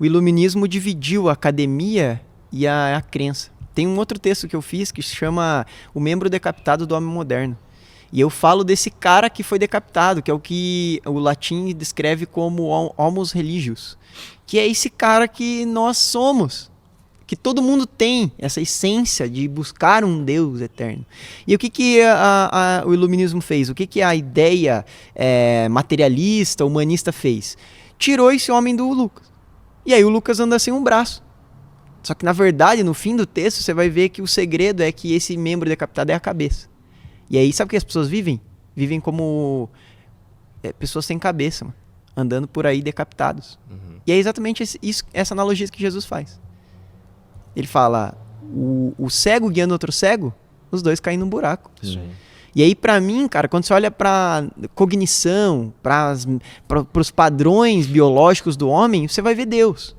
o iluminismo dividiu a academia e a crença. Tem um outro texto que eu fiz que se chama O Membro Decapitado do Homem Moderno. E eu falo desse cara que foi decapitado, que é o que o latim descreve como homus religius, que é esse cara que nós somos, que todo mundo tem essa essência de buscar um Deus eterno. E o que o iluminismo fez? O que a ideia materialista, humanista fez? Tirou esse homem do Lucas. E aí o Lucas anda sem um braço. Só que na verdade, no fim do texto, você vai ver que o segredo é que esse membro decapitado é a cabeça. E aí, sabe o que as pessoas vivem? Vivem como pessoas sem cabeça, mano, andando por aí decapitados. Uhum. E é exatamente essa analogia que Jesus faz. Ele fala, o cego guiando outro cego, os dois caem num buraco. Sim. E aí, pra mim, cara, quando você olha pra cognição, pros padrões biológicos do homem, você vai ver Deus.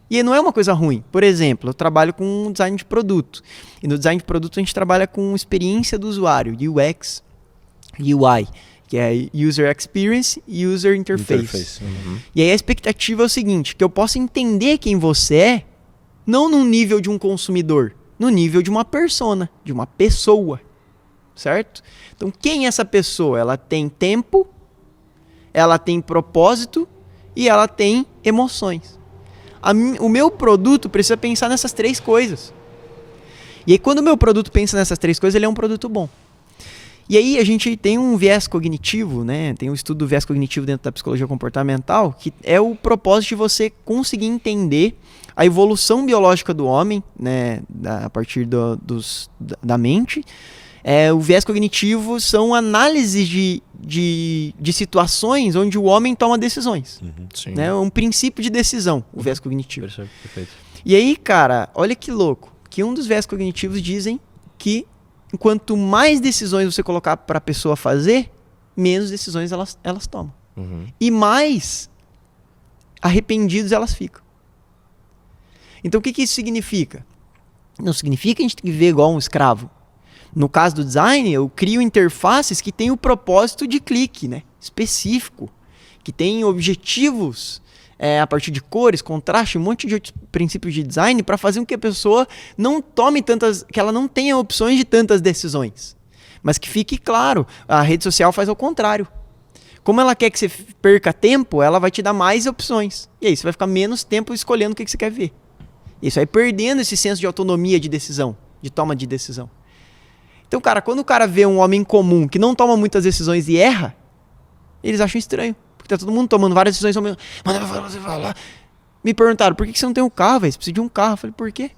E não é uma coisa ruim. Por exemplo, eu trabalho com design de produto. E no design de produto a gente trabalha com experiência do usuário, UX, UI, que é User Experience e User Interface. Uhum. E aí a expectativa é o seguinte, que eu possa entender quem você é, não no nível de um consumidor, no nível de uma persona, de uma pessoa, certo? Então quem é essa pessoa? Ela tem tempo, ela tem propósito e ela tem emoções. O meu produto precisa pensar nessas três coisas. E aí quando o meu produto pensa nessas três coisas, ele é um produto bom. E aí a gente tem um viés cognitivo, né? Tem um estudo do viés cognitivo dentro da psicologia comportamental, que é o propósito de você conseguir entender a evolução biológica do homem, né? A partir da mente. O viés cognitivo são análises de situações onde o homem toma decisões. Sim. Né? Um princípio de decisão, o viés cognitivo. Perfeito. E aí, cara, olha que louco, que um dos viés cognitivos dizem que quanto mais decisões você colocar para a pessoa fazer, menos decisões elas tomam. Uhum. E mais arrependidos elas ficam. Então o que isso significa? Não significa que a gente tem que viver igual um escravo. No caso do design, eu crio interfaces que têm o propósito de clique, né? Específico, que tem objetivos a partir de cores, contraste, um monte de outros princípios de design para fazer com que a pessoa não tome que ela não tenha opções de tantas decisões. Mas que fique claro, a rede social faz ao contrário. Como ela quer que você perca tempo, ela vai te dar mais opções. E aí você vai ficar menos tempo escolhendo o que você quer ver. E isso vai perdendo esse senso de autonomia de decisão, de toma de decisão. Então, cara, quando o cara vê um homem comum que não toma muitas decisões e erra, eles acham estranho. Porque tá todo mundo tomando várias decisões. Você vai lá. Me perguntaram, por que você não tem um carro, velho? Você precisa de um carro. Eu falei, por quê?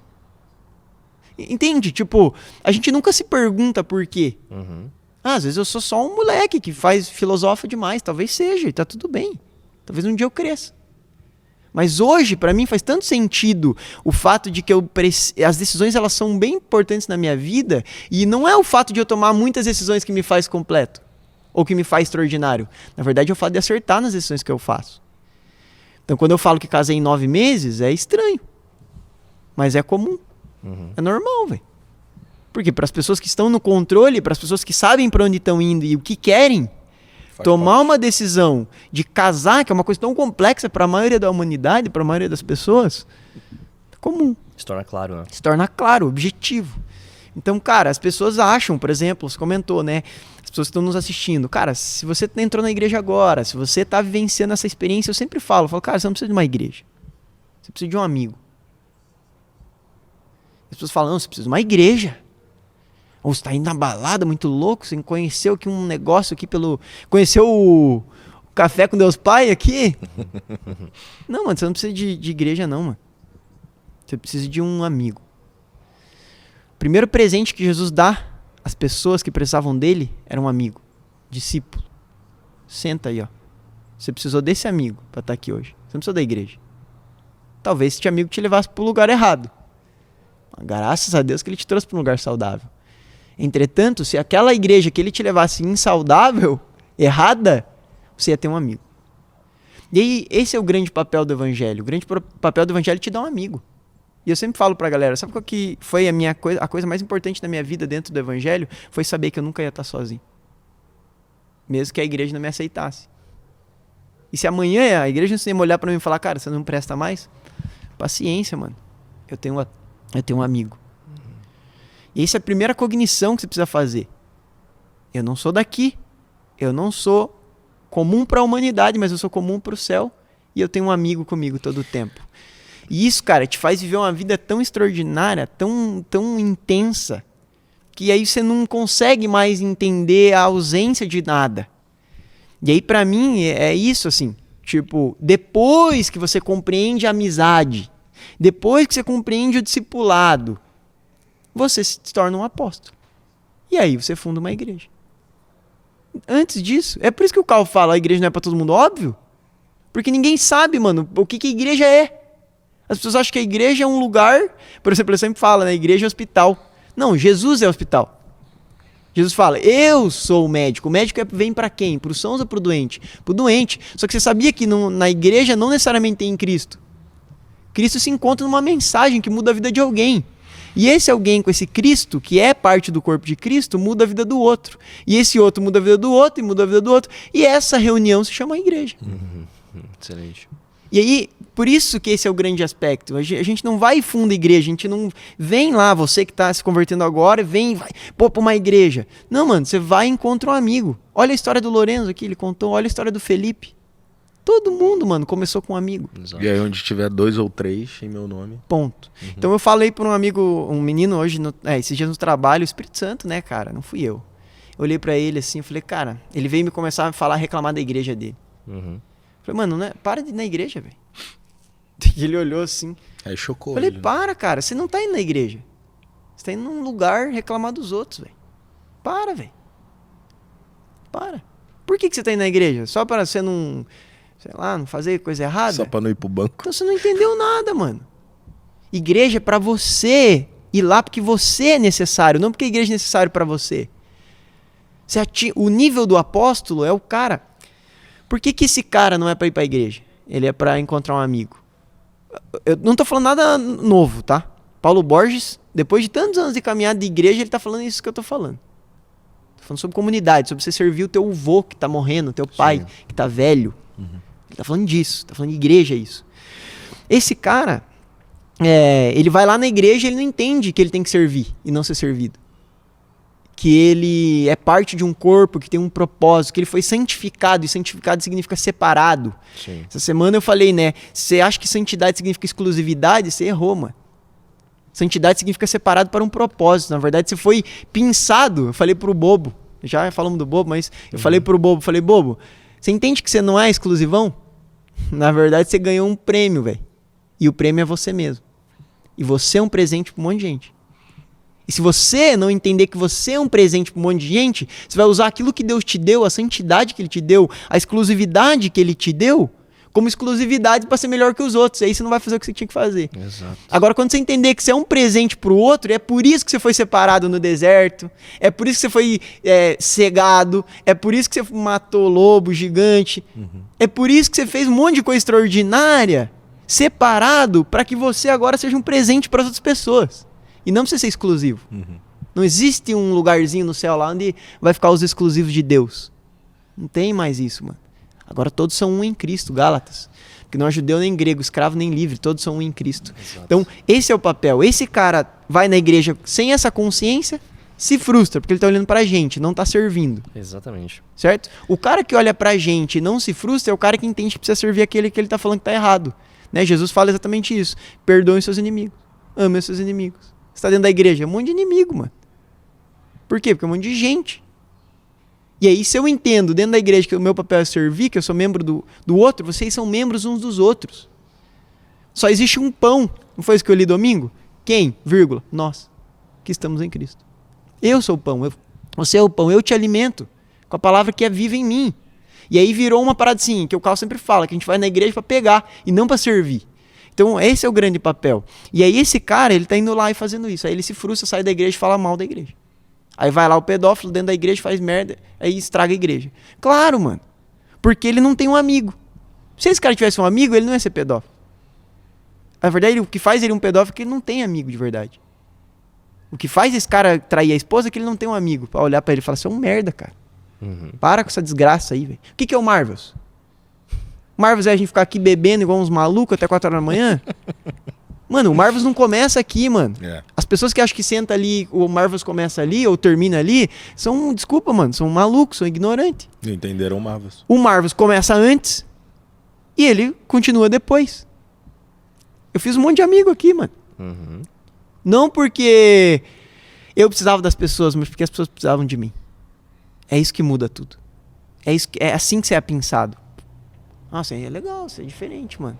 Entende? Tipo, a gente nunca se pergunta por quê. Uhum. Às vezes eu sou só um moleque que filosofa demais. Talvez seja, e tá tudo bem. Talvez um dia eu cresça. Mas hoje, pra mim, faz tanto sentido o fato de que as decisões elas são bem importantes na minha vida, e não é o fato de eu tomar muitas decisões que me faz completo ou que me faz extraordinário. Na verdade, é o fato de acertar nas decisões que eu faço. Então, quando eu falo que casei em 9 meses, é estranho. Mas é comum. Uhum. É normal, velho. Porque para as pessoas que estão no controle, para as pessoas que sabem para onde estão indo e o que querem, tomar uma decisão de casar, que é uma coisa tão complexa para a maioria da humanidade, para a maioria das pessoas, é comum. Se torna claro, né? Se torna claro, objetivo. Então, cara, as pessoas acham, por exemplo, você comentou, né? As pessoas que estão nos assistindo. Cara, se você entrou na igreja agora, se você está vivenciando essa experiência, eu sempre falo, cara, você não precisa de uma igreja. Você precisa de um amigo. As pessoas falam, não, você precisa de uma igreja. Ou você está indo na balada, muito louco, você conheceu aqui um negócio aqui conheceu o café com Deus Pai aqui? Não, mano, você não precisa de igreja não, mano. Você precisa de um amigo. O primeiro presente que Jesus dá às pessoas que precisavam dele era um amigo, discípulo. Senta aí, ó. Você precisou desse amigo para estar aqui hoje. Você não precisou da igreja. Talvez esse amigo te levasse para o lugar errado. Graças a Deus que ele te trouxe para um lugar saudável. Entretanto, se aquela igreja que ele te levasse insaudável, errada, você ia ter um amigo. E aí, esse é o grande papel do evangelho. O grande papel do evangelho é te dar um amigo. E eu sempre falo pra galera, sabe qual que foi a coisa mais importante da minha vida dentro do evangelho? Foi saber que eu nunca ia estar sozinho. Mesmo que a igreja não me aceitasse. E se amanhã a igreja não olhar pra mim e falar, cara, você não presta mais? Paciência, mano. Eu tenho um amigo. E essa é a primeira cognição que você precisa fazer. Eu não sou daqui. Eu não sou comum para a humanidade, mas eu sou comum para o céu. E eu tenho um amigo comigo todo o tempo. E isso, cara, te faz viver uma vida tão extraordinária, tão intensa, que aí você não consegue mais entender a ausência de nada. E aí, pra mim, é isso, assim. Tipo, depois que você compreende a amizade, depois que você compreende o discipulado, você se torna um apóstolo. E aí você funda uma igreja. Antes disso, é por isso que o Carl fala, a igreja não é pra todo mundo, óbvio. Porque ninguém sabe, mano, o que a igreja é. As pessoas acham que a igreja é um lugar, por exemplo, ele sempre fala, né, a igreja é hospital. Não, Jesus é hospital. Jesus fala, eu sou o médico. O médico vem pra quem? Pro sãos ou pro doente? Pro doente. Só que você sabia que na igreja não necessariamente tem Cristo. Cristo se encontra numa mensagem que muda a vida de alguém. E esse alguém com esse Cristo, que é parte do corpo de Cristo, muda a vida do outro. E esse outro muda a vida do outro, e muda a vida do outro. E essa reunião se chama igreja. Excelente. E aí, por isso que esse é o grande aspecto. A gente não vai e funda igreja, a gente não vem lá, você que está se convertendo agora, vai para uma igreja. Não, mano, você vai e encontra um amigo. Olha a história do Lorenzo aqui, ele contou, olha a história do Felipe. Todo mundo, mano, começou com um amigo. Exato. E aí onde tiver 2 ou 3 em meu nome. Ponto. Então eu falei para um amigo, um menino hoje, esses dias no trabalho, o Espírito Santo, né, cara, não fui eu. Eu olhei para ele assim, eu falei, cara, ele veio me começar a falar, reclamar da igreja dele. Falei, mano, né, para de ir na igreja, velho. E ele olhou assim. Aí chocou. Falei, para, cara, você não tá indo na igreja. Você tá indo num lugar reclamar dos outros, velho. Para, velho. Para. Por que você tá indo na igreja? Só para você não, sei lá, não fazer coisa errada? Só pra não ir pro banco. Então você não entendeu nada, mano. Igreja é pra você ir lá porque você é necessário, não porque a igreja é necessário pra você. O nível do apóstolo é o cara. Por que esse cara não é pra ir pra igreja? Ele é pra encontrar um amigo. Eu não tô falando nada novo, tá? Paulo Borges, depois de tantos anos de caminhada de igreja, ele tá falando isso que eu tô falando. Tô falando sobre comunidade, sobre você servir o teu avô que tá morrendo, o teu pai que tá velho. Ele tá falando disso, tá falando de igreja isso. Esse cara, ele vai lá na igreja e ele não entende que ele tem que servir e não ser servido. Que ele é parte de um corpo que tem um propósito, que ele foi santificado, e santificado significa separado. Sim. Essa semana eu falei, né? Você acha que santidade significa exclusividade? Você errou, mano. Santidade significa separado para um propósito. Na verdade, você foi pensado. Eu falei pro bobo, já falamos do bobo, mas eu falei pro bobo, bobo, você entende que você não é exclusivão? Na verdade, você ganhou um prêmio, velho. E o prêmio é você mesmo. E você é um presente para um monte de gente. E se você não entender que você é um presente para um monte de gente, você vai usar aquilo que Deus te deu, a santidade que Ele te deu, a exclusividade que Ele te deu, como exclusividade para ser melhor que os outros. E aí você não vai fazer o que você tinha que fazer. Exato. Agora, quando você entender que você é um presente para o outro, é por isso que você foi separado no deserto, é por isso que você foi cegado, é por isso que você matou lobo gigante, é por isso que você fez um monte de coisa extraordinária, separado, para que você agora seja um presente para as outras pessoas. E não precisa ser exclusivo. Não existe um lugarzinho no céu lá onde vai ficar os exclusivos de Deus. Não tem mais isso, mano. Agora todos são um em Cristo, Gálatas. Porque não é judeu nem grego, escravo nem livre, todos são um em Cristo. Exato. Então, esse é o papel. Esse cara vai na igreja sem essa consciência, se frustra, porque ele tá olhando pra gente, não tá servindo. Exatamente. Certo? O cara que olha pra gente e não se frustra é o cara que entende que precisa servir aquele que ele tá falando que tá errado. Né? Jesus fala exatamente isso. Perdoem seus inimigos. Amem seus inimigos. Você tá dentro da igreja, é um monte de inimigo, mano. Por quê? Porque é um monte de gente. E aí, se eu entendo dentro da igreja que o meu papel é servir, que eu sou membro do outro, vocês são membros uns dos outros. Só existe um pão. Não foi isso que eu li domingo? Quem? Vírgula. Nós, que estamos em Cristo. Eu sou o pão. Você é o pão. Eu te alimento com a palavra que é viva em mim. E aí virou uma parada assim, que o Carl sempre fala, que a gente vai na igreja para pegar e não para servir. Então, esse é o grande papel. E aí, esse cara, ele tá indo lá e fazendo isso. Aí ele se frustra, sai da igreja e fala mal da igreja. Aí vai lá o pedófilo dentro da igreja, faz merda, aí estraga a igreja. Claro, mano. Porque ele não tem um amigo. Se esse cara tivesse um amigo, ele não ia ser pedófilo. Na verdade, o que faz ele um pedófilo é que ele não tem amigo de verdade. O que faz esse cara trair a esposa é que ele não tem um amigo pra olhar pra ele e falar, você é um merda, cara. Para com essa desgraça aí, velho. O que é o Marvels? Marvels é a gente ficar aqui bebendo igual uns malucos até 4 horas da manhã? Mano, o Marvels não começa aqui, mano. As pessoas que acham que senta ali, o Marvels começa ali ou termina ali, são, desculpa, mano, são malucos, são ignorantes. Não entenderam o Marvels. O Marvels começa antes e ele continua depois. Eu fiz um monte de amigo aqui, mano. Uhum. Não porque eu precisava das pessoas, mas porque as pessoas precisavam de mim. É isso que muda tudo. É assim que você é pensado. Nossa, é legal, você é diferente, mano.